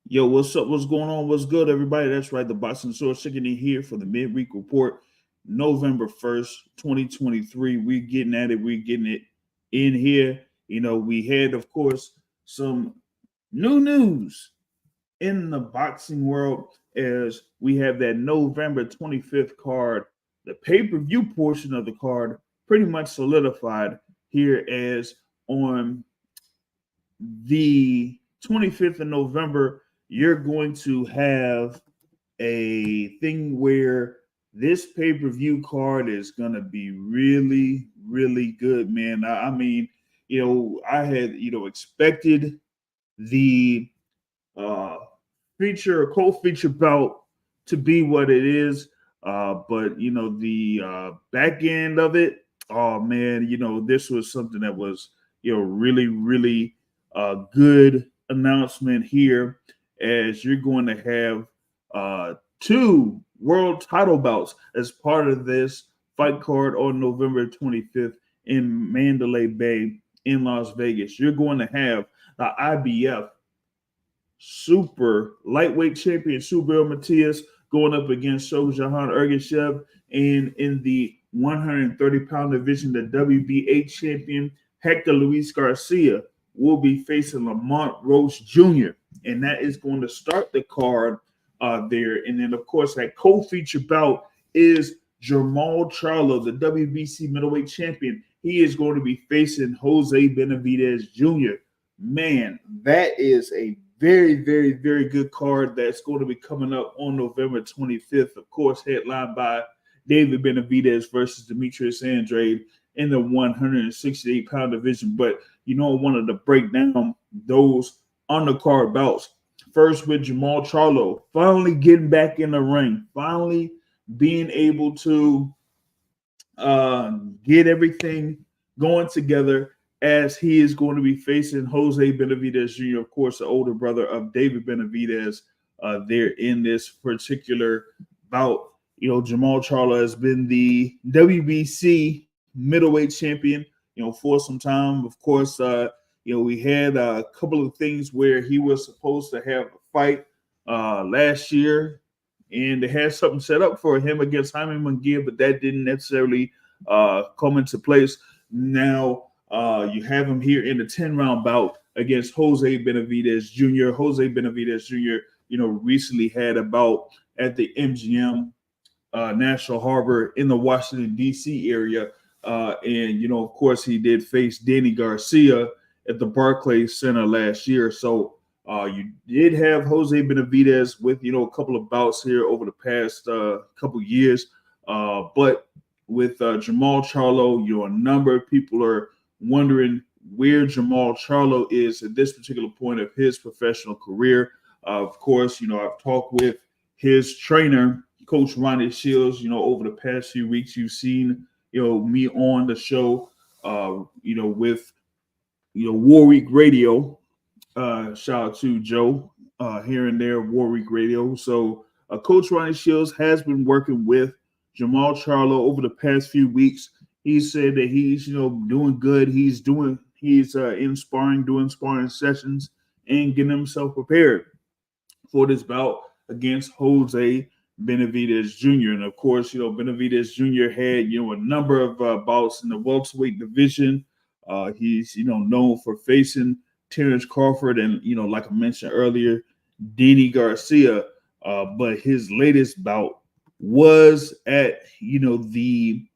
Yo, what's up? What's going on? What's good, everybody? That's right. The Boxing Source checking in here for the Midweek Report, November 1st, 2023. We're getting at it. We're getting it in here. We had, of course, some new news in the boxing world as we have that November 25th card, the pay-per-view portion of the card pretty much solidified here as on the 25th of November, you're going to have a thing where this pay per view card is going to be really, really good, man. I mean, I had, expected the uh, feature, co feature bout to be what it is. But, the back end of it, oh, man, this was something that was, really, really good announcement here as you're going to have two world title bouts as part of this fight card on November 25th in Mandalay Bay in Las Vegas. You're going to have the IBF super lightweight champion Subriel Matias going up against Shojahan Ergashev, and in the 130-pound division, the WBA champion Hector Luis Garcia will be facing Lamont Roach Jr., and that is going to start the card there. And then, of course, that co-feature bout is Jermall Charlo, the WBC middleweight champion. He is going to be facing Jose Benavidez Jr. Man, that is a very, very, very good card that's going to be coming up on November 25th. Of course, headlined by David Benavidez versus Demetrius Andrade in the 168-pound division. But, I wanted to break down those undercard bouts. First with Jermall Charlo, finally getting back in the ring, finally being able to get everything going together as he is going to be facing Jose Benavidez Jr., of course, the older brother of David Benavidez, there in this particular bout. Jermall Charlo has been the WBC middleweight champion, for some time. Of course, we had a couple of things where he was supposed to have a fight last year, and they had something set up for him against Jaime Munguia, but that didn't necessarily come into place. Now, you have him here in the 10-round bout against Jose Benavidez Jr. Jose Benavidez Jr., recently had a bout at the MGM National Harbor in the Washington, D.C. area. And, of course, he did face Danny Garcia at the Barclays Center last year. So you did have Jose Benavidez with, a couple of bouts here over the past couple years. But with Jermall Charlo, a number of people are wondering where Jermall Charlo is at this particular point of his professional career. Of course, I've talked with his trainer, Coach Ronnie Shields, over the past few weeks. You've seen, me on the show, with, Warwick Radio. Shout out to Joe here and there, Warwick Radio. So Coach Ronnie Shields has been working with Jermall Charlo over the past few weeks. He said that he's, doing good. He's in sparring, doing sparring sessions and getting himself prepared for this bout against Jose Benavidez Jr. And of course, Benavidez Jr. had, a number of bouts in the welterweight division. He's, known for facing Terrence Crawford and, like I mentioned earlier, Danny Garcia. But his latest bout was at, the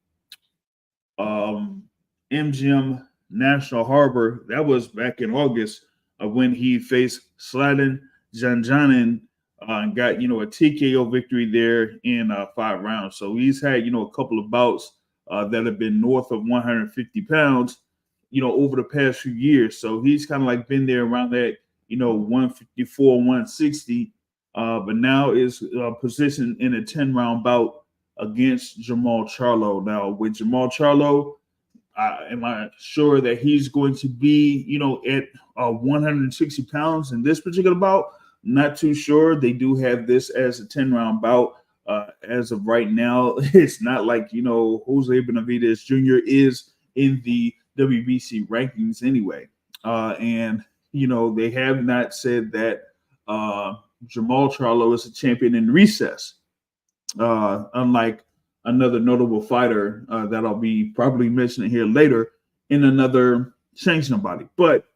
MGM National Harbor. That was back in August when he faced Sladen Janjanin and got, a TKO victory there in 5 rounds. So he's had, a couple of bouts that have been north of 150 pounds, over the past few years. So he's kind of like been there around that, 154, 160, but now is positioned in a 10-round bout against Jermall Charlo. Now, with Jermall Charlo, am I sure that he's going to be, at 160 pounds in this particular bout? Not too sure. They do have this as a 10-round bout. As of right now, it's not like, Jose Benavidez Jr. is in the WBC rankings anyway. And, they have not said that Jamal Charlo is a champion in recess, unlike another notable fighter that I'll be probably mentioning here later in another sanctioning body. But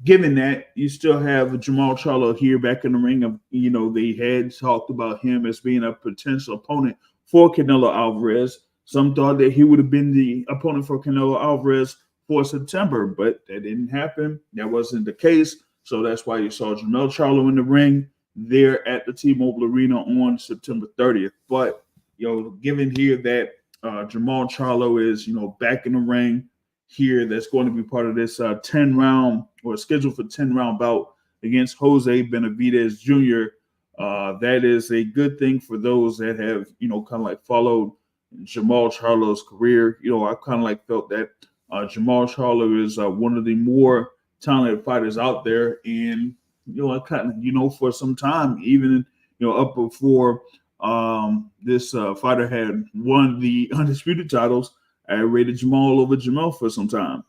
given that, you still have Jamal Charlo here back in the ring. They had talked about him as being a potential opponent for Canelo Alvarez. Some thought that he would have been the opponent for Canelo Alvarez for September, but that didn't happen. That wasn't the case. So that's why you saw Jamal Charlo in the ring there at the T-Mobile Arena on September 30th. But, given here that Jamal Charlo is, back in the ring here, that's going to be part of this 10-round or scheduled for 10-round bout against Jose Benavidez Jr. That is a good thing for those that have, kind of like followed Jamal Charlo's career. I kind of like felt that Jamal Charlo is one of the more talented fighters out there. And, I kind of, for some time, even, up before this fighter had won the undisputed titles, I rated Jamal over Jamal for some time.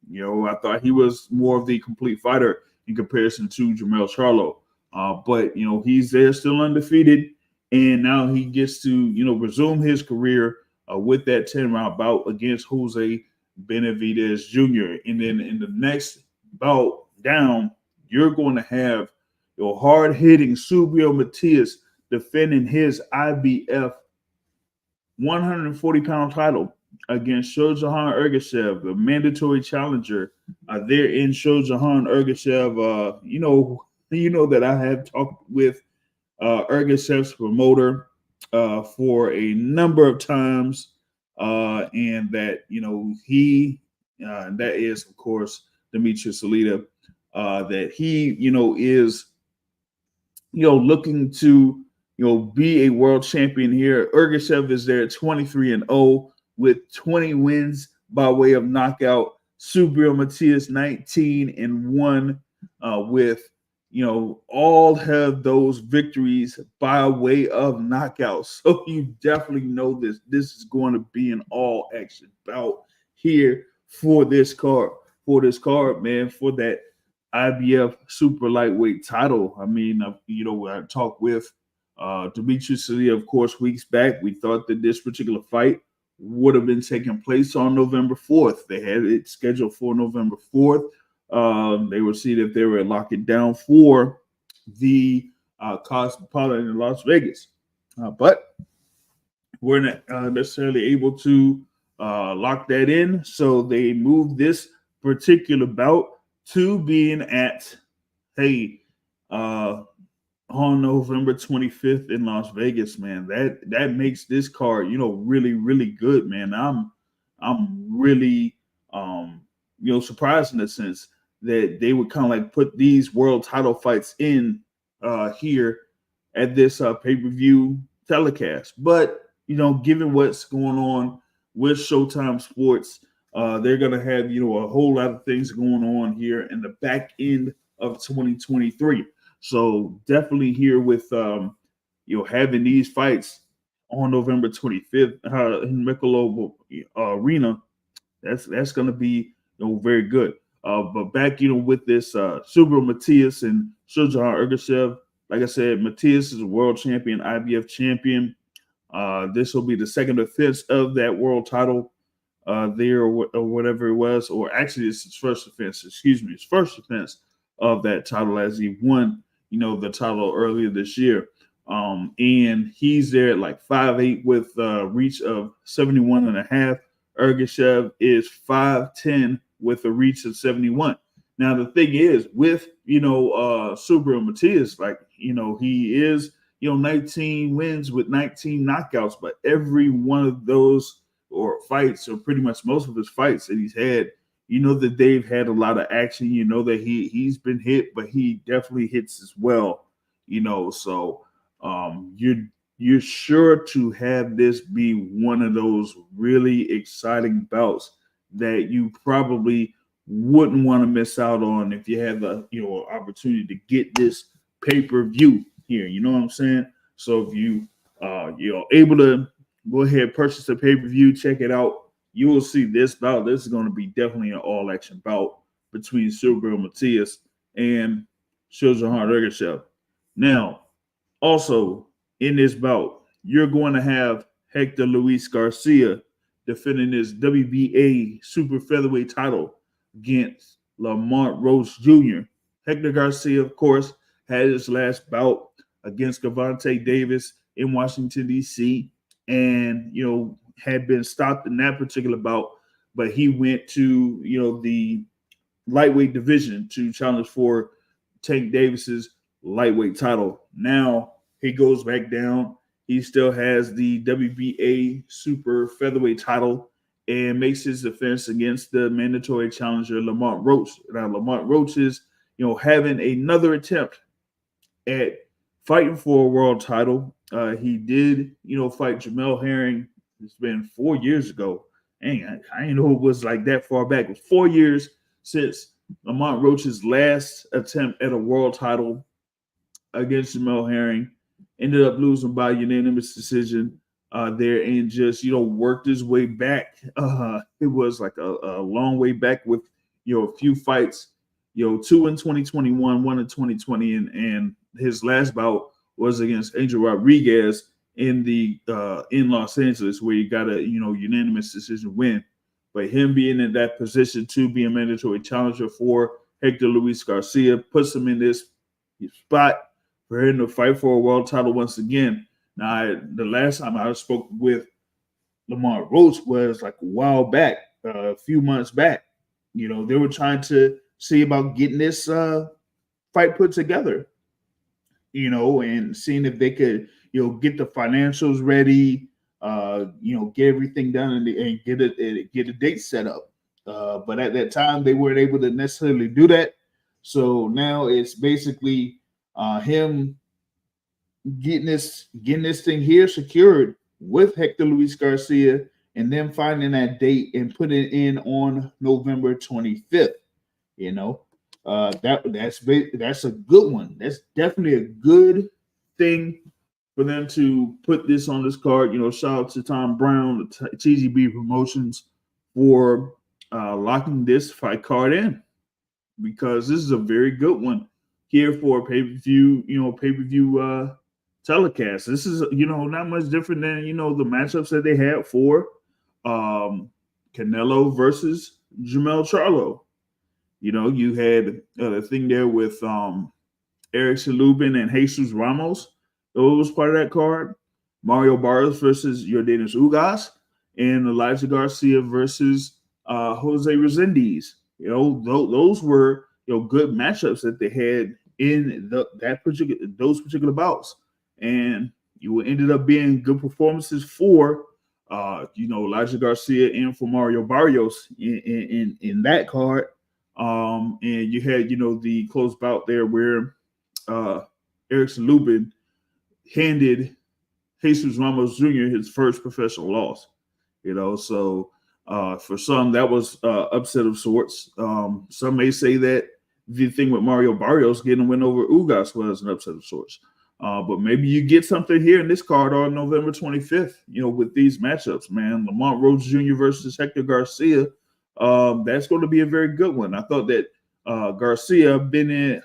I thought he was more of the complete fighter in comparison to Jamal Charlo. But, he's there still undefeated. And now he gets to, resume his career with that 10-round bout against Jose Benavidez Jr. And then in the next bout down, you're going to have your hard-hitting Subriel Matias defending his IBF 140-pound title against Shojahan Ergashev, the mandatory challenger there in Shojahan Ergashev. You know that I have talked with Ergashev's promoter for a number of times, and that he that is of course Demetrius Salita, that he is looking to be a world champion here. Ergashev is there at 23-0 with 20 wins by way of knockout. Subriel Matias 19-1 with all have those victories by way of knockouts. So you definitely know this is going to be an all action bout here for this card, man, for that IBF super lightweight title. I mean, I talked with Demetrius Salita, of course, weeks back. We thought that this particular fight would have been taking place on November 4th. They had it scheduled for November 4th. They would see if they were lock it down for the Cosmopolitan in Las Vegas. But we're not necessarily able to lock that in. So they moved this particular bout to being at, on November 25th in Las Vegas, man. That makes this card, really, really good, man. I'm really surprised in the sense that they would kind of like put these world title fights in here at this pay-per-view telecast. But given what's going on with Showtime Sports, they're gonna have a whole lot of things going on here in the back end of 2023. So definitely here with having these fights on November 25th in Michelob Arena, that's going to be very good. But back with this Subriel Matias and Shojahan Ergashev, like I said, Matias is a world champion, IBF champion. This will be the second defense of that world title there or whatever it was, or actually it's his first defense. His first defense of that title as he won the title earlier this year. And he's there at like 5'8" with a reach of 71.5. Ergashev is 5'10" with a reach of 71. Now the thing is with Subriel Matias, like he is 19 wins with 19 knockouts, but every one of those or fights, or pretty much most of his fights that he's had, that they've had a lot of action. That he's been hit, but he definitely hits as well. So you're sure to have this be one of those really exciting bouts that you probably wouldn't want to miss out on if you have the opportunity to get this pay-per-view here. You know what I'm saying? So if you're able to go ahead, purchase the pay-per-view, check it out, you will see this bout. This is going to be definitely an all-action bout between Subriel Matias and Shojahan Ergashev. Now, also in this bout, you're going to have Hector Luis Garcia defending his WBA super featherweight title against Lamont Roach Jr. Hector Garcia, of course, had his last bout against Gervonta Davis in Washington, D.C., and, had been stopped in that particular bout, but he went to, the lightweight division to challenge for Tank Davis's lightweight title. Now he goes back down. He still has the WBA super featherweight title and makes his defense against the mandatory challenger Lamont Roach. Now Lamont Roach is, having another attempt at fighting for a world title. He did, fight Jamel Herring. It's been 4 years ago. Dang, I didn't know it was like that far back. It was 4 years since Lamont Roach's last attempt at a world title against Jamel Herring. Ended up losing by unanimous decision there, and just, worked his way back. It was like a long way back with, a few fights, 2 in 2021, 1 in 2020, and his last bout was against Angel Rodriguez in Los Angeles, where he got a, unanimous decision win. But him being in that position to be a mandatory challenger for Hector Luis Garcia puts him in this spot for him to fight for a world title once again. Now, the last time I spoke with Lamont Roach was like a while back, a few months back. They were trying to see about getting this fight put together, and seeing if they could, get the financials ready, get everything done and get a date set up. But at that time, they weren't able to necessarily do that. So now it's basically him getting this thing here secured with Hector Luis Garcia, and then finding that date and putting it in on November 25th. That's a good one. That's definitely a good thing for them to put this on this card. Shout out to Tom Brown, TGB Promotions, for locking this fight card in, because this is a very good one here for a pay-per-view telecast. This is, not much different than, the matchups that they had for Canelo versus Jermell Charlo. You had the thing there with Eric Salubin and Jesus Ramos. It was part of that card. Mario Barrios versus Yordenis Ugas, and Elijah Garcia versus Jose Resendiz. Those were, good matchups that they had in those particular bouts, and ended up being good performances for Elijah Garcia and for Mario Barrios in that card. And you had, the close bout there where Eric Salubin handed Jesus Ramos Jr. his first professional loss. So for some, that was upset of sorts. Some may say that the thing with Mario Barrios getting a win over Ugas was an upset of sorts. But maybe you get something here in this card on November 25th, with these matchups, man. Lamont Roach Jr. versus Hector Garcia. That's going to be a very good one. I thought that Garcia I've been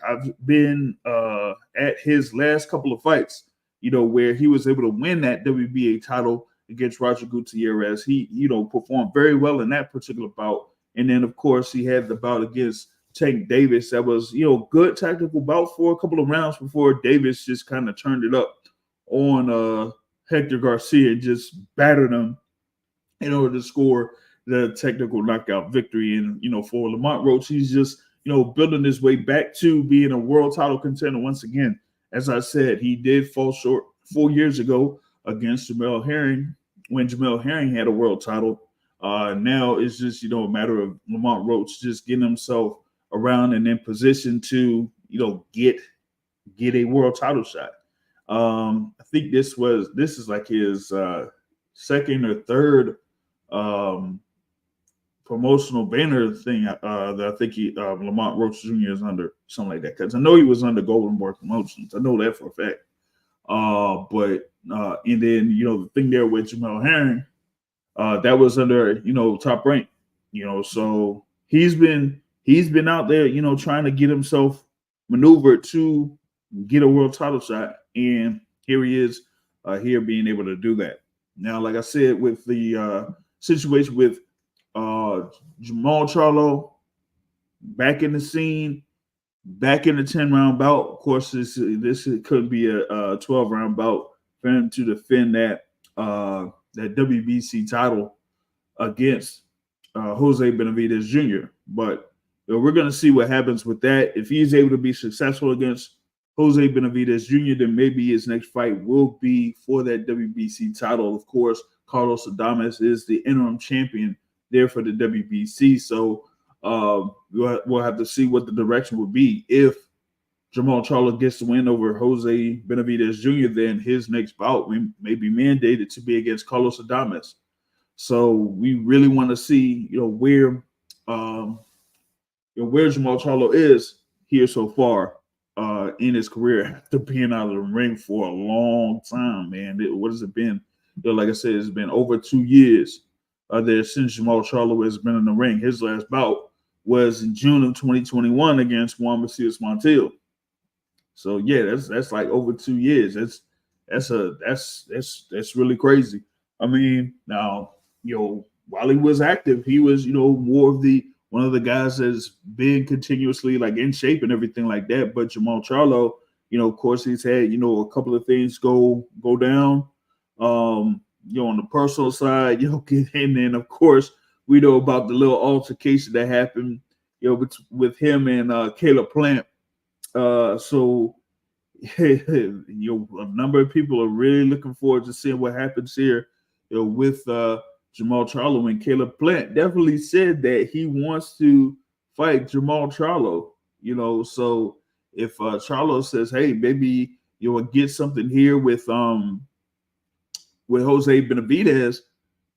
at his last couple of fights, where he was able to win that WBA title against Roger Gutierrez. He, performed very well in that particular bout. And then, of course, he had the bout against Tank Davis. That was, good tactical bout for a couple of rounds before Davis just kind of turned it up on Hector Garcia and just battered him in order to score the technical knockout victory. And, for Lamont Roach, he's just, building his way back to being a world title contender once again. As I said, he did fall short 4 years ago against Jamel Herring when Jamel Herring had a world title. Now it's just, a matter of Lamont Roach just getting himself around and in position to, get a world title shot. I think this is like his second or third promotional banner thing that I think Lamont Roach Jr. is under, something like that. Because I know he was under Golden Boy Promotions. I know that for a fact. And then, the thing there with Jamel Herring, that was under, Top Rank, so he's been out there, trying to get himself maneuvered to get a world title shot. And here he is, here being able to do that. Now, like I said, with the situation with Jamal Charlo back in the scene, back in the 10-round bout. Of course, this could be a 12-round bout for him to defend that WBC title against Jose Benavidez Jr. But we're going to see what happens with that. If he's able to be successful against Jose Benavidez Jr., then maybe his next fight will be for that WBC title. Of course, Carlos Adames is the interim champion there for the WBC. So we'll have to see what the direction will be. If Jamal Charlo gets the win over Jose Benavidez Jr., then his next bout may be mandated to be against Carlos Adames. So we really want to see, where Jamal Charlo is here so far in his career after being out of the ring for a long time, man. What has it been? Like I said, it's been over 2 years there since Jamal Charlo has been in the ring. His last bout was in June of 2021 against Juan Macias Montiel. So yeah, that's like over 2 years. That's really crazy. I mean, now, while he was active, he was, more of one of the guys that's been continuously like in shape and everything like that. But Jamal Charlo, of course, he's had, a couple of things go down. On the personal side, and then of course we know about the little altercation that happened, with him and Caleb Plant. So a number of people are really looking forward to seeing what happens here, with Jamal Charlo. And Caleb Plant definitely said that he wants to fight Jamal Charlo. So if Charlo says, "Hey, maybe you'll get something here with Jose Benavidez,"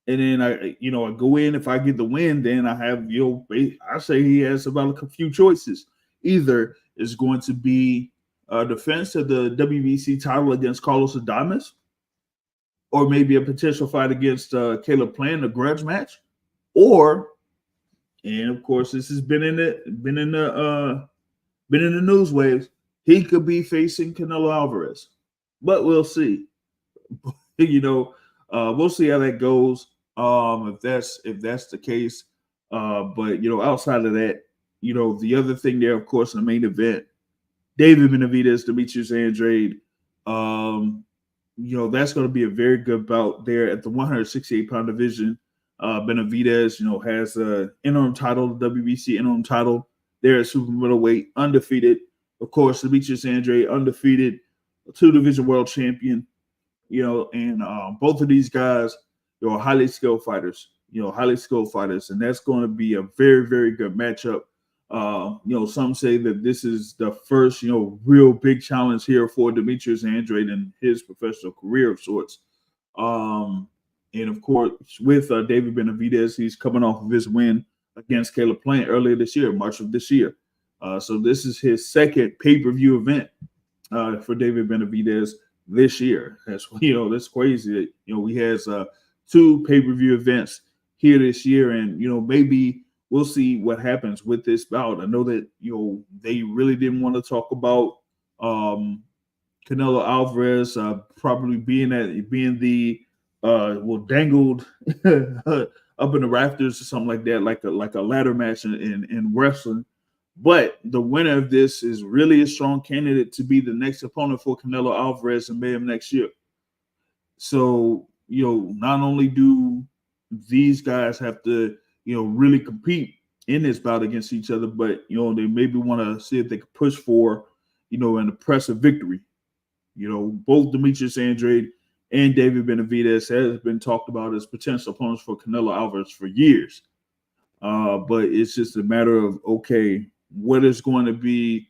and then I go in. If I get the win, then I have, I say he has about a few choices. Either it's going to be a defense of the WBC title against Carlos Adames, or maybe a potential fight against Caleb Plant, a grudge match, or, and of course this has been in the news waves, he could be facing Canelo Alvarez, but we'll see. We'll see how that goes. If that's the case, but outside of that, the other thing there, of course, in the main event, David Benavidez, Demetrius Andrade. That's going to be a very good bout there at the 168-pound division. Benavidez, has an interim title, the WBC interim title there at super middleweight, undefeated. Of course, Demetrius Andrade, undefeated, 2-division world champion. And both of these guys, are highly skilled fighters. And that's going to be a very, very good matchup. Some say that this is the first, real big challenge here for Demetrius Andrade in his professional career of sorts. And of course, with David Benavidez, he's coming off of his win against Caleb Plant earlier this year, March of this year. So this is his second pay-per-view event for David Benavidez this year. That's crazy. He has 2 pay-per-view events here this year, and maybe we'll see what happens with this bout. I know that they really didn't want to talk about Canelo Alvarez probably being the dangled up in the rafters or something like that, like a ladder match in wrestling. But the winner of this is really a strong candidate to be the next opponent for Canelo Alvarez in May of next year. So, not only do these guys have to, really compete in this bout against each other, but, they maybe want to see if they can push for, an impressive victory. Both Demetrius Andrade and David Benavidez has been talked about as potential opponents for Canelo Alvarez for years. But it's just a matter of, okay, what is going to be,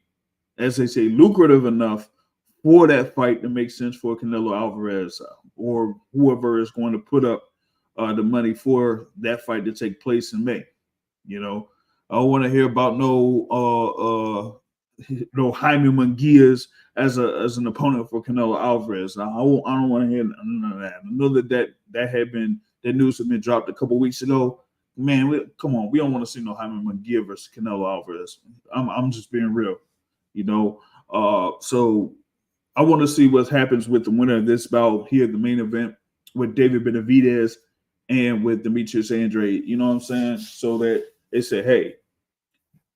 as they say, lucrative enough for that fight to make sense for Canelo Alvarez or whoever is going to put up the money for that fight to take place in May. I don't want to hear about no Jaime Munguias as an opponent for Canelo Alvarez. I don't want to hear none of that. I know that news had been dropped a couple weeks ago. Man, come on, we don't want to see no Jaime Munguia versus Canelo Alvarez. I'm just being real, So I want to see what happens with the winner of this bout here, the main event with David Benavidez and with Demetrius Andrade. You know what I'm saying? So that they say, hey,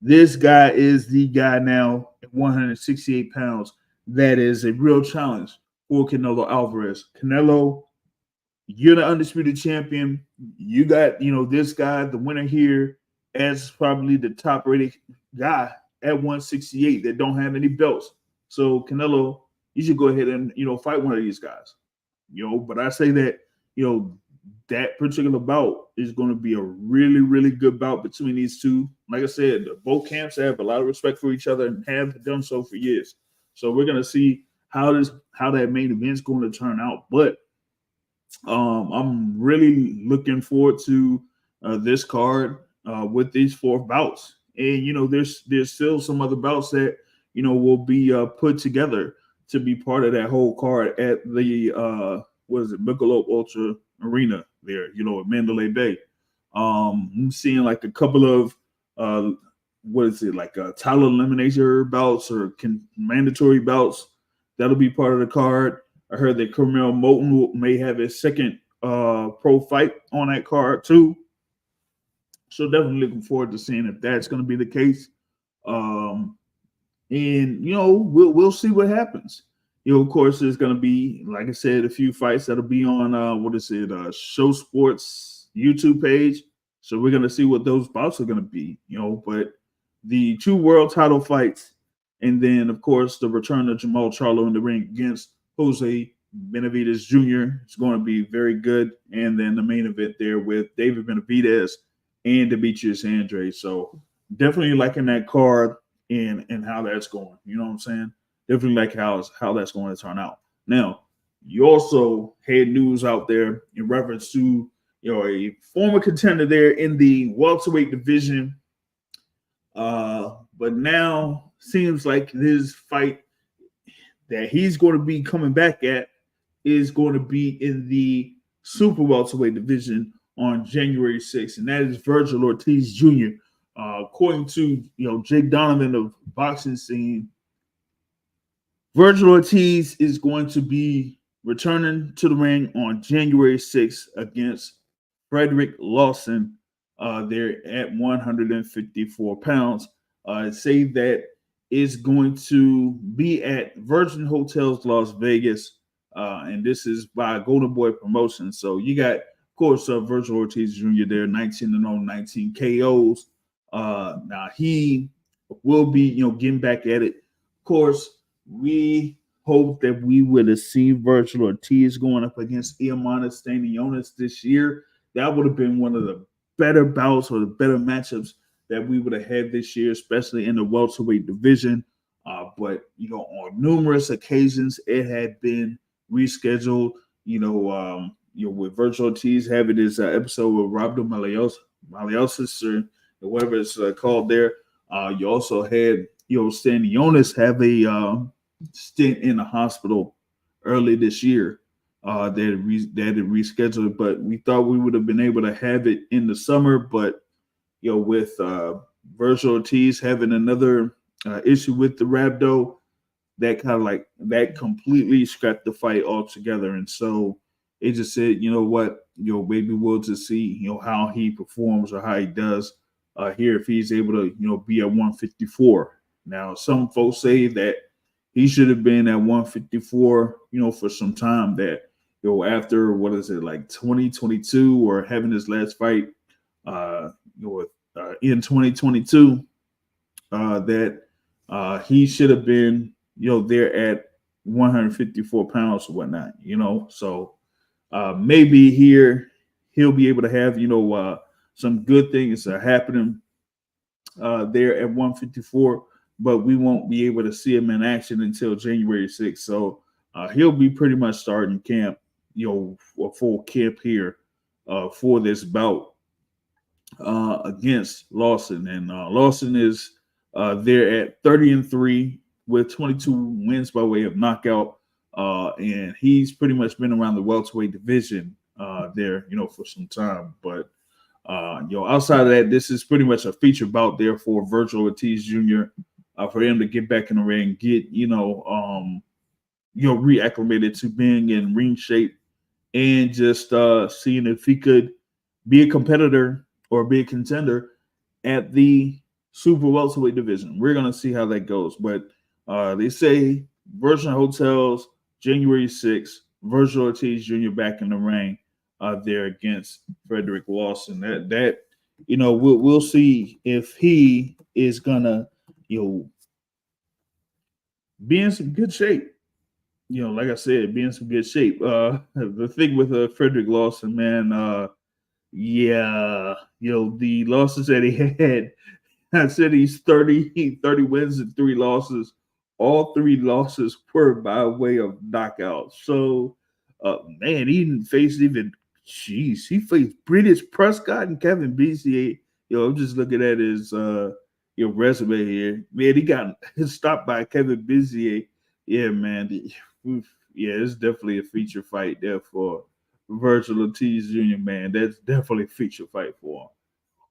this guy is the guy now at 168 pounds. That is a real challenge for Canelo Alvarez. Canelo, you're the undisputed champion. You got, this guy, the winner here, as probably the top rated guy at 168 that don't have any belts. So Canelo, you should go ahead and, fight one of these guys. But I say that, that particular bout is going to be a really, really good bout between these two. Like I said, both camps have a lot of respect for each other and have done so for years. So we're going to see how that main event is going to turn out. But I'm really looking forward to this card with these 4 bouts. And there's still some other bouts that will be put together to be part of that whole card at the Michelob Ultra Arena there, at Mandalay Bay. I'm seeing like a couple of title elimination bouts or mandatory bouts that'll be part of the card. I heard that Carmel Moulton may have his second pro fight on that card too. So definitely looking forward to seeing if that's going to be the case. And we'll see what happens. Of course, there's going to be, like I said, a few fights that'll be on Show Sports YouTube page. So we're going to see what those bouts are going to be. But the 2 world title fights, and then of course the return of Jamal Charlo in the ring against Jose Benavidez Jr. is going to be very good. And then the main event there with David Benavidez and Demetrius Andrade. So definitely liking that card and how that's going. You know what I'm saying? Definitely like how that's going to turn out. Now, you also had news out there in reference to a former contender there in the welterweight division. But now seems like this fight that he's going to be coming back at is going to be in the super welterweight division on January 6th, and that is Vergil Ortiz Jr. According to Jake Donovan of Boxing Scene, Vergil Ortiz is going to be returning to the ring on January 6th against Frederick Lawson there at 154 pounds. Say that is going to be at Virgin Hotels Las Vegas, and this is by Golden Boy Promotions. So you got, of course, Vergil Ortiz Jr. there, 19-0, 19 KOs. Now he will be, getting back at it. Of course, we hope that we would have seen Vergil Ortiz going up against Iamana Stanionis this year. That would have been one of the better bouts or the better matchups that we would have had this year, especially in the welterweight division. But on numerous occasions, it had been rescheduled. With Vergil Ortiz having his episode with Roberto Maliosis or whatever it's called there. You also had Stanionis have a stint in the hospital early this year. That had rescheduled, but we thought we would have been able to have it in the summer. But with Vergil Ortiz having another issue with the rhabdo, that completely scrapped the fight altogether. And so it just said, maybe we'll just see, how he performs or how he does here if he's able to, be at 154. Now, some folks say that he should have been at 154, for some time. That after 2022 or having his last fight, in 2022, that he should have been, there at 154 pounds or whatnot. So maybe here he'll be able to have, some good things are happening there at 154, but we won't be able to see him in action until January 6th. So he'll be pretty much starting camp, a full camp here for this bout against Lawson. And Lawson is there at 30-3 with 22 wins by way of knockout. And he's pretty much been around the welterweight division there, for some time. But outside of that, this is pretty much a feature bout there for Vergil Ortiz Jr. For him to get back in the ring, get reacclimated to being in ring shape and just seeing if he could be a competitor or be a contender at the super welterweight division. We're gonna see how that goes, but they say Virgin Hotels January 6th, Vergil Ortiz Jr. back in the ring there against Frederick Lawson. That we'll see if he is gonna be in some good shape. Like I said, be in some good shape. The thing with Frederick Lawson, man, the losses that he had, I said he's 30 wins and 3 losses. All 3 losses were by way of knockout. So, man, he didn't face he faced British Prescott and Kevin Bezier. I'm just looking at his resume here. Man, he got stopped by Kevin Bezier. Yeah, man. It's definitely a feature fight there for Vergil Ortiz Jr., man. That's definitely a feature fight for him.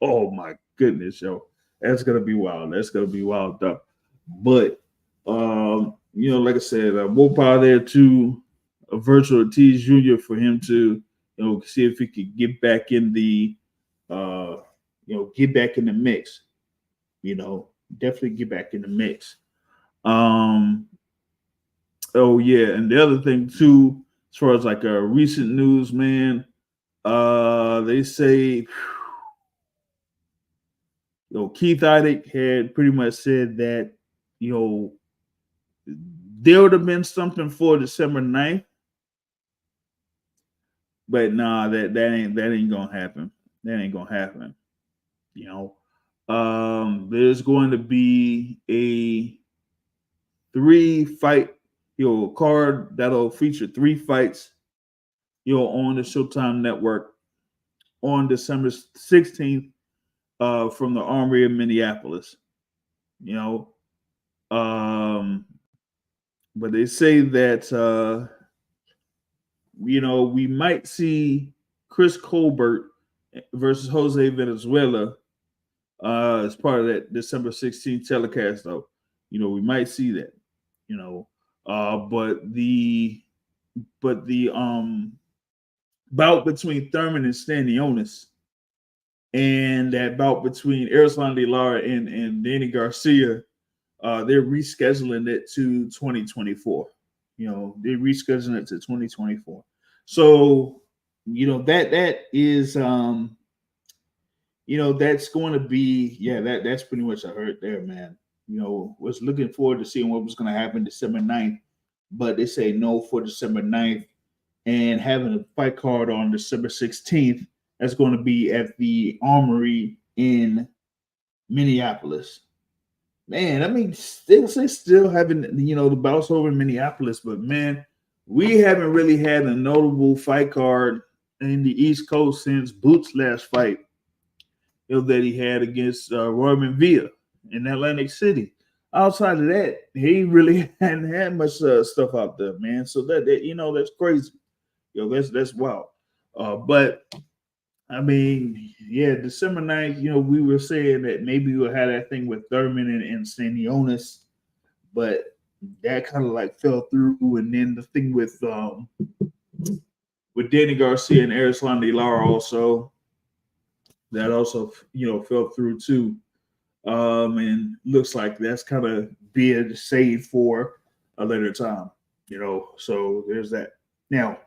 Oh, my goodness, yo. That's gonna be wild. That's gonna be wild, though. But like I said, more power there to Vergil Ortiz Jr. for him to, see if he could get back in the, get back in the mix. Definitely get back in the mix. Oh yeah, and the other thing too, as far as like recent news, man, they say. Keith Iddick had pretty much said that, there would have been something for December 9th, but nah, that ain't gonna happen. That ain't gonna happen. There's going to be a 3-fight, card that'll feature 3 fights, on the Showtime Network on December 16th. From the Armory of Minneapolis, but they say that we might see Chris Colbert versus Jose Venezuela as part of that December 16th telecast, though. We might see that. But the bout between Thurman and Stanionis, and that bout between Erislan De Lara and Danny Garcia, they're rescheduling it to 2024. They're rescheduling it to 2024. So, that is, that's going to be, that's pretty much I heard there, man. Was looking forward to seeing what was going to happen December 9th, but they say no for December 9th, and having a fight card on December 16th. That's going to be at the Armory in Minneapolis. Man, I mean, they still having, the bouts over in Minneapolis, but man, we haven't really had a notable fight card in the East Coast since Boots' last fight, that he had against Royman Villa in Atlantic City. Outside of that, he really hadn't had much stuff out there, man. So that that's crazy. That's wild. But I mean, December 9th, we were saying that maybe we'll have that thing with Thurman and Stanionis, but that kind of like fell through. And then the thing with Danny Garcia and Erislan De Lara also, that also, fell through too. And looks like that's kind of being saved for a later time, so there's that. Now,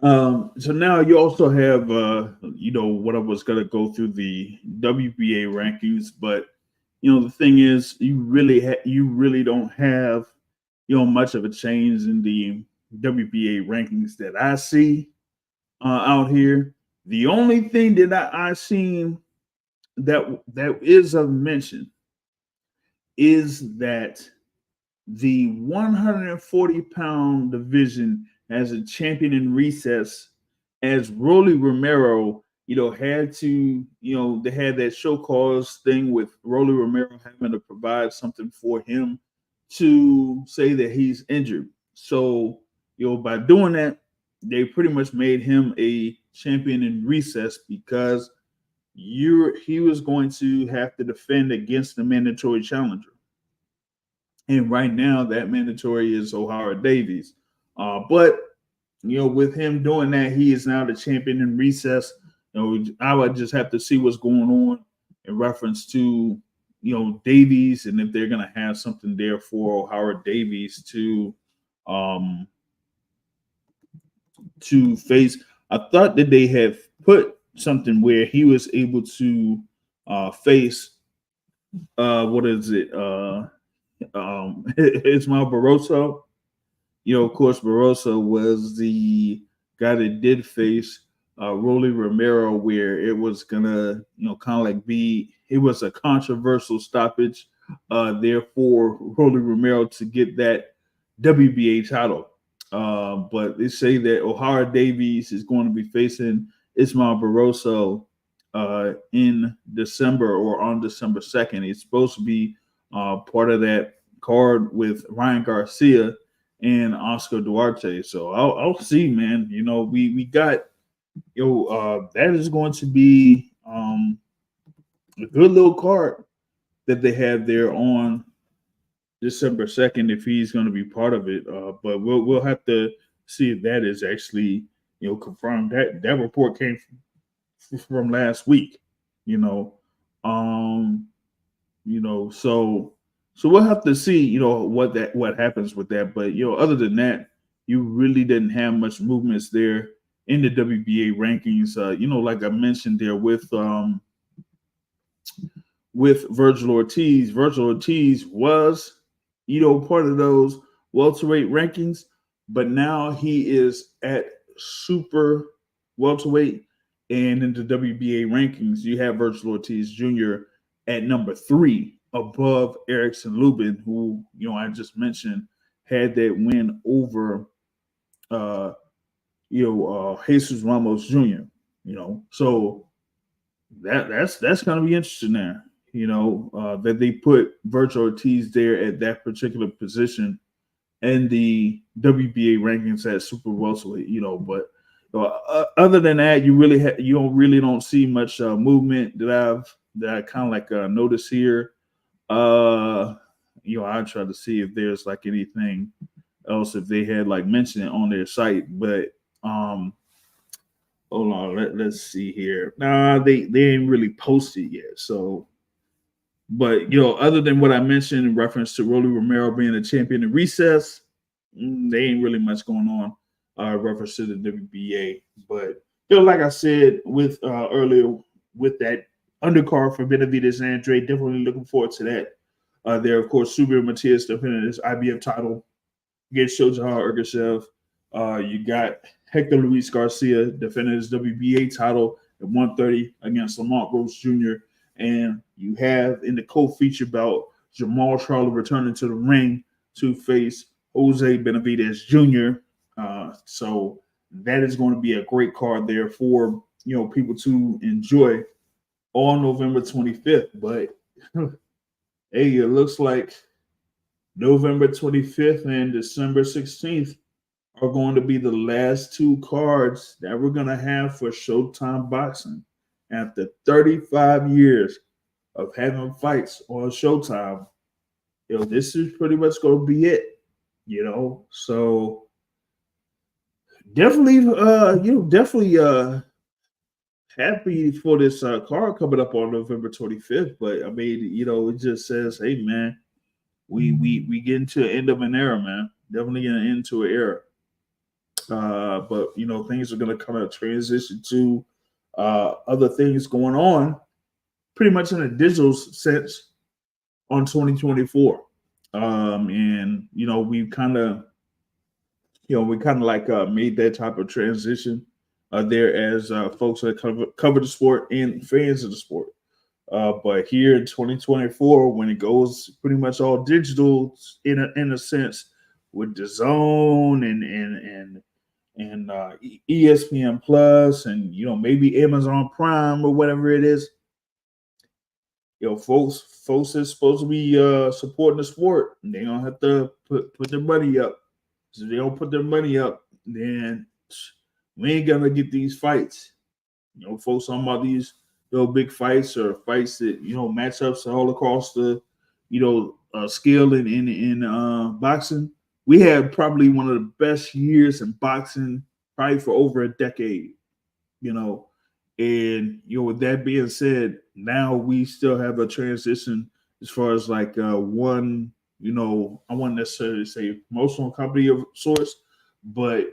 so now you also have, what I was going to go through the WBA rankings, but, the thing is, you really don't have, much of a change in the WBA rankings that I see out here. The only thing that I seen that is of mention is that the 140-pound division as a champion in recess, as Rolly Romero, had to, they had that show cause thing with Rolly Romero having to provide something for him to say that he's injured. So, by doing that, they pretty much made him a champion in recess because he was going to have to defend against the mandatory challenger. And right now, that mandatory is O'Hara Davies. But with him doing that, he is now the champion in recess. I would just have to see what's going on in reference to Davies, and if they're gonna have something there for O'Hara Davies to face. I thought that they have put something where he was able to face what is it? Ismael Barroso. Of course, Barroso was the guy that did face Rolly Romero, where it was gonna, kind of like it was a controversial stoppage there for Rolly Romero to get that WBA title. But they say that O'Hara Davies is going to be facing Ismael Barroso in December or on December 2nd. He's supposed to be part of that card with Ryan Garcia and Oscar Duarte. So I'll see, man. We got that is going to be a good little card that they have there on December 2nd if he's going to be part of it. But we'll have to see if that is actually confirmed. That report came from last week. So we'll have to see, what happens with that. But other than that, you really didn't have much movements there in the WBA rankings. Like I mentioned there with Vergil Ortiz. Vergil Ortiz was, part of those welterweight rankings, but now he is at super welterweight, and in the WBA rankings, you have Vergil Ortiz Jr. at number 3, above Erickson Lubin, who I just mentioned had that win over Jesus Ramos Jr. So that's going to be interesting there. That they put Vergil Ortiz there at that particular position in the WBA rankings at super welterweight. But other than that, you don't see much movement that I kind of like notice here. I try to see if there's like anything else if they had like mentioned it on their site, but hold on, let's see here. Nah, they ain't really posted yet. So, but other than what I mentioned in reference to Rolly Romero being a champion in recess, they ain't really much going on in reference to the WBA. But like I said with earlier with that undercard for Benavidez and Andrade, definitely looking forward to that. There, of course, Subir Matias defending his IBF title against Shohei Ergashev. You got Hector Luis Garcia defending his WBA title at 130 against Lamont Rose Jr. And you have in the co-feature bout Jamal Charlo returning to the ring to face Jose Benavidez Jr. So that is going to be a great card there for people to enjoy on November 25th. But hey, it looks like November 25th and December 16th are going to be the last 2 cards that we're going to have for Showtime Boxing. After 35 years of having fights on Showtime, this is pretty much going to be it. So definitely, happy for this card coming up on November 25th. But I mean, it just says, hey man, we get into the end of an era, man. Definitely getting into an era. But things are going to kind of transition to other things going on, pretty much in a digital sense, on 2024. And we kind of made that type of transition there as folks that cover the sport and fans of the sport. But here in 2024, when it goes pretty much all digital in a sense, with the Zone and ESPN Plus and maybe Amazon Prime or whatever it is, folks is supposed to be supporting the sport, and they don't have to put their money up. So if they don't put their money up, then we ain't gonna get these fights. Folks talking about these big fights or fights that matchups all across the skill in boxing. We had probably one of the best years in boxing, probably for over a decade. You know, and with that being said, now we still have a transition as far as like one. I wouldn't necessarily say promotional company of sorts, but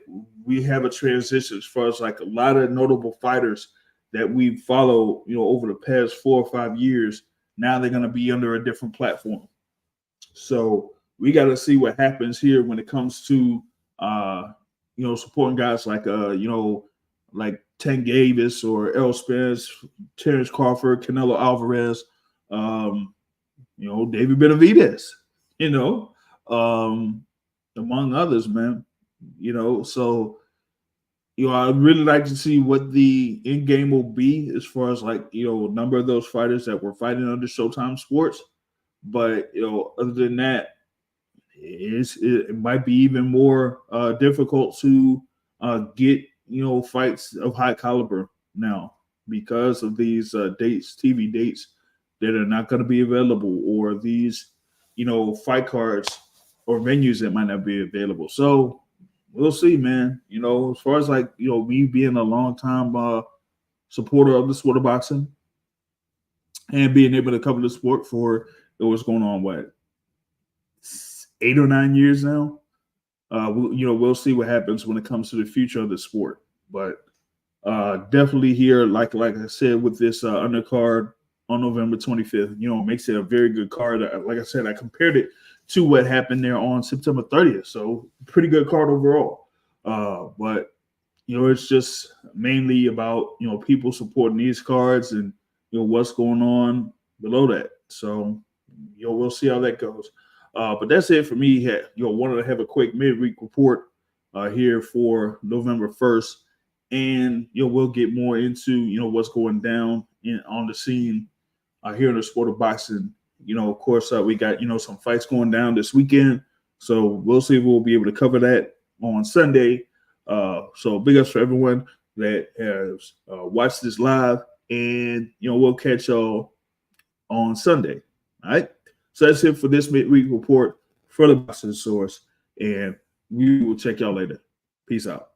we have a transition as far as like a lot of notable fighters that we follow, over the past 4 or 5 years. Now they're going to be under a different platform. So we got to see what happens here when it comes to, supporting guys like, like Tank Davis or Errol Spence, Terrence Crawford, Canelo Alvarez, David Benavidez, among others, man. So I'd really like to see what the end game will be as far as like, a number of those fighters that were fighting under Showtime Sports. But, other than that, it might be even more difficult to get, fights of high caliber now because of these TV dates that are not going to be available, or these, fight cards or venues that might not be available. So we'll see, man. As far as like, me being a long time supporter of the sport of boxing and being able to cover the sport for what's going on, 8 or 9 years now. We'll see what happens when it comes to the future of the sport. But definitely here, like I said, with this undercard on November 25th, makes it a very good card. Like I said, I compared it to what happened there on September 30th. So pretty good card overall. But it's just mainly about, people supporting these cards and, what's going on below that. So, we'll see how that goes. But that's it for me. Wanted to have a quick midweek report here for November 1st. And, we'll get more into, what's going down on the scene here in the sport of boxing. Of course, we got, some fights going down this weekend. So we'll see if we'll be able to cover that on Sunday. So big ups for everyone that has watched this live. And, we'll catch y'all on Sunday. All right. So that's it for this midweek report for the Boxing Source. And we will check y'all later. Peace out.